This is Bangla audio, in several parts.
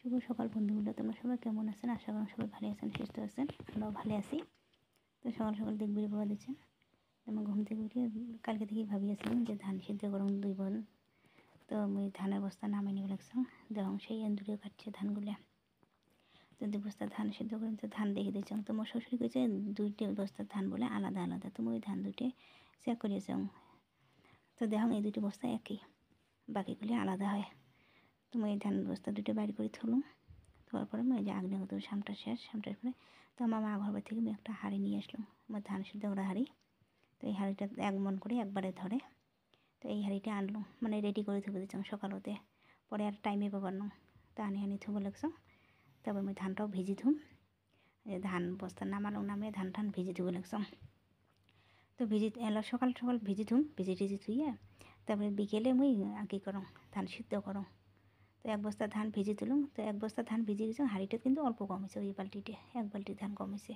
শুভ সকাল বন্ধুগুলো, তোমরা সবাই কেমন আছেন? আশা করি সবাই ভালো আছেন, সুস্থ আছেন। আমরাও ভালো আছি। তো সকাল সকাল দেখবি বাবা দিচ্ছেন। আমার ঘুম থেকে উঠে কালকে থেকেই ভাবিয়েছিলাম যে ধান সিদ্ধ করুন 2 বোন। তো আমি ধানের বস্তা নামিয়ে নিয়ে লাগছিলাম, দেখুন সেই এন্দুরিও কাটছে ধানগুলো। তো 2 বস্তা ধান সিদ্ধ করুন, তো ধান দেখে দিচ্ছিলাম। তো আমার শ্বশুর কইছে 2টে বস্তার ধান বলে আলাদা আলাদা, তুমি ওই ধান 2টে চেক করিয়েছিলাম। তো দেখুন এই 2টি বস্তা একই, বাকিগুলি আলাদা হয়। তুমি এই ধান বস্তা 2টে বাইর করে থুলুম। তোলার পরে আমি যে আগ্নেয়গত সামটা শেষ, সামটার পরে তো আমার মা ঘর থেকে আমি একটা হাঁড়ি নিয়ে আসলাম, আমার ধান সিদ্ধ করা হাঁড়ি। তো এই হাঁড়িটা 1 মণ করে একবারে ধরে। তো এই হাঁড়িটা আনলাম, মানে রেডি করে থুবে দিচ্ছিলাম সকাল হতে, পরে আর টাইমে পাবার না। তো আনি থুবো লাগছো। তারপর আমি ধানটাও ভিজি থুম, ধান বস্তা নামালাম, নামিয়ে ধান ভিজি থুবে লাগছো। তো ভিজি এলো সকাল সকাল ভিজি থুম, ভিজি টিজি থুইয়া তারপরে বিকেলে মুই কী করো ধান সিদ্ধ করো। তো 1 বস্তা ধান ভিজে তুলুম। তো 1 বস্তা ধান ভিজে গেছে, হাঁড়িটা কিন্তু অল্প কমেছে, ওই বালতিতে 1 বালতি ধান কমেছে।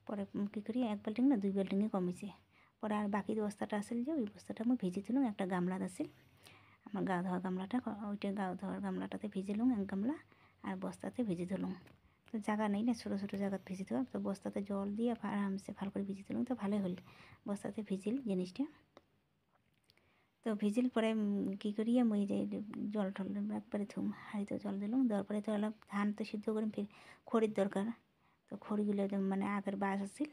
পরে কী করি 1 বালতি না 2 বালতিঙে কমেছে। পরে আর বাকি বস্তাটা আসল যে ওই বস্তাটা আমি ভিজে তুলুম, একটা গামলাতে আসিল আমার গা ধোয়ার গামলাটা, ওইটা গা ধোয়ার গামলাটাতে ভিজিলুম 1 গামলা, আর বস্তাতে ভিজে তুলুম। তো জায়গা নেই না, ছোটো ছোটো জায়গাতে ভিজে দেওয়া, তো বস্তাতে জল দিয়ে আরামসে ভালো করে ভিজে তুলুম। তো ভালোই হল বস্তাতে ভিজিল জিনিসটা। তো ভিজিল পরে কী করি আমি যে জল টল একবারে থুম, হাঁড়িতে জল দিলাম, দেওয়ার পরে তো অলপ ধান তো সিদ্ধ করে ফির খড়ির দরকার। তো খড়িগুলো মানে আগের বাঁশ আসছিল,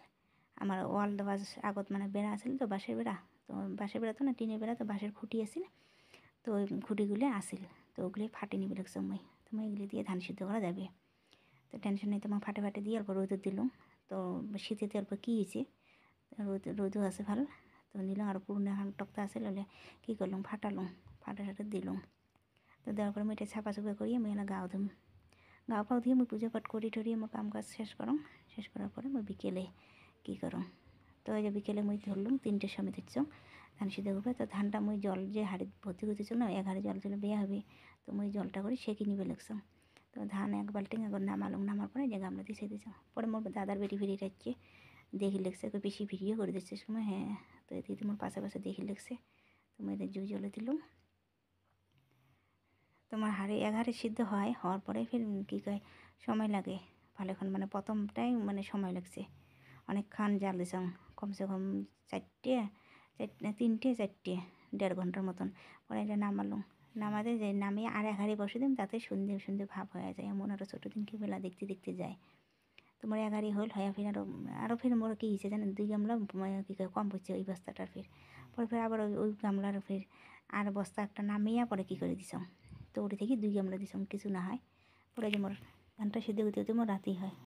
আমার ওয়াল বাঁশ আগত মানে বেড়া আসছিল, তো বাঁশের বেড়া, তো বাঁশের বেড়া তো না টিনের বেড়া, তো বাঁশের খুঁটি আসছিল। তো ওই খুঁটিগুলো আসিল, তো ওগুলি ফাটে নিবে লাগছে মই, তো এগুলি দিয়ে ধান সিদ্ধ করা যাবে। তো টেনশন নেই, তোমার ফাটে দিয়ে অল্প রোদ দিলাম। তো শীতেতে অল্প কী হয়েছে, রোদও আছে ভালো। তো নিলাম, আর পুরনো এখন টক্তা আছে হলে কী করলাম ফাটালাম, ফাটা দিলাম। তো দেওয়ার পরে আমি এটা ছাপা চুপা করি, আমি এনে গাও ধুম, গাও পাও দিয়ে আমি পুজো পাঠ করি টরি আমার কাম কাজ শেষ করম। শেষ করার পরে আমি বিকেলে কী করম, তো এই যে বিকেলে মুই ধরলাম 3টের সময় দিচ্ছ ধান সিদ্ধ করবে। তো ধানটা মুই জল যে হাঁড়ি ভর্তি করতেছিল না, 1 হাঁড়ি জল দিলে বেয়া হবে, তো মুই জলটা করে সেঁকে নিবে লাগছাম। তো ধান 1 বালতি একবার নামালাম, নামার পরে যে গামলা দিয়ে দিয়েছিলাম। পরে মোর দাদার বেটি ফিরে যাচ্ছে, দেখি লেগছে, বেশি ভিডিও করে দিচ্ছে সময়, হ্যাঁ। তো এদিকে তোমার পাশে দেখি লেগছে, তুমি এদের জুই জ্বলে দিলাম। তোমার হাঁড়ি 1 হাঁড়ি সিদ্ধ হওয়ার পরে ফির কী কয় সময় লাগে ভালোক্ষণ, মানে প্রথমটাই মানে সময় লাগছে অনেকক্ষণ জাল দিছাম, কমসে কম 3টে 1.5 ঘন্টার মতন। পরে এটা নামালাম, নামাতে যে নামিয়ে আর 1 হাঁড়ি বসে দিন, তাতে সন্ধে ভাব হয়ে যায়, এমন আরও ছোটো দিনকে বেলা দেখতে যায়। তোমার 1 হাঁড়ি হল হয়, ফির আরও ফির মোর কী হয়েছে জানেন, 2 গামলা কী কয় কম পড়ছে ওই বস্তাটার। পরে আবার ওই গামলার ফির আর বস্তা একটা নামিয়ে পরে কী করে দিছাম, তো ওটা থেকে 2 গামলা দিছাম, কিছু না হয়। পরে যে মোর ধানটা সিদ্ধ করতে মোর রাতেই হয়।